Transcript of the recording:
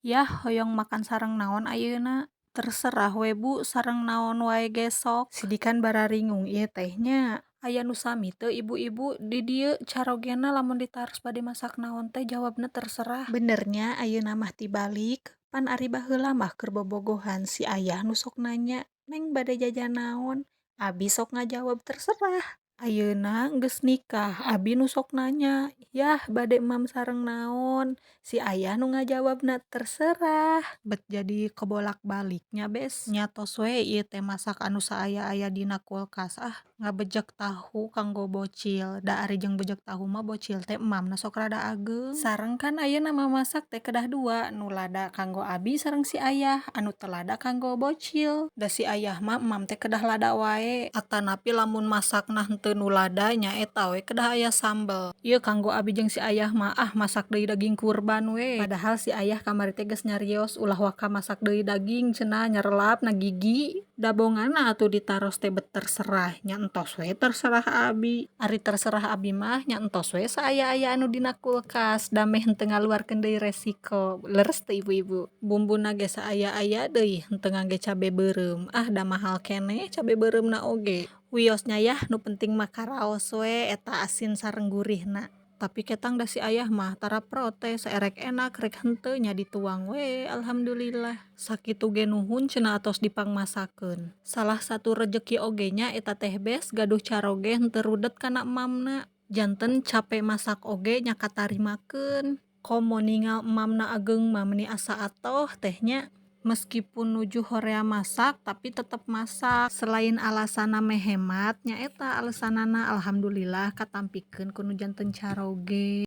Yah hoyong makan sareng naon ayeuna? Terserah we Bu, sareng naon wae gesok. Sidikan bararingung ieu teh nya. Aya nu sami teu ibu-ibu di dieu carogena lamun ditaros bade masak naon teh jawabna terserah. Benernya ayeuna mah tibalik. Pan ari baheula mah keur bobogohan si ayah nu sok nanya, "Neng bade jajan naon?" Abi sok ngajawab terserah. Ayeuna geus nikah, abi nu sok nanya, "Yah bade mam sareng naon?" Si ayah nu ngajawabna terserah. Bet jadi kebolak-baliknya bes. Nyatos we ieu teh masak anu saaya-aya dina kulkas ngabejek tahu kanggo bocil. Da ari jeung bejek tahu mah bocil teh emamna sok rada ageung. Sareng kan ayeuna mamasak teh kedah dua, nu lada kanggo abi sareng si ayah, anu teu lada kanggo bocil. Da si ayah mah emam teh kedah lada wae. Atanapi lamun masakna henteu nu lada nyaeta we kedah aya sambel. Ieu kanggo abi jeung si ayah mah masak deui daging kurban we. Padahal si ayah kamari teh geus nyarios ulah waka masak deui daging cenah nyarelap na gigi. Da bongana atuh ditaros teh bet terserah, nya entos we terserah abi. Ari terserah abi mah nya entos we saaya-aya anu dina kulkas, da meh henteu ngaluarkeun deui resiko. Leres teu ibu-ibu. Bumbuna ge saaya-aya deui, henteu ngangge cabe beureum. Da mahal keneh cabe beureumna oge. Wiosnya yah nu penting mah karaos we eta asin sareng gurihna. Tapi ketang da si ayah mah tara protes, erek enak rek henteu nya dituang we alhamdulillah. Sakitu ge nuhun cenah atos dipangmasakeun. Salah satu rejeki oge nya eta teh bes gaduh caroge henteu rudet kana emamna. Janten capek masak oge nya katarimakeun. Komo ningal emamna ageung mah meuni asa atoh teh nya. Meskipun nuju horea masak tapi tetep masak. Selain alasanna meh hemat nyaeta alesanana alhamdulillah katampikeun ku nu janten caroge.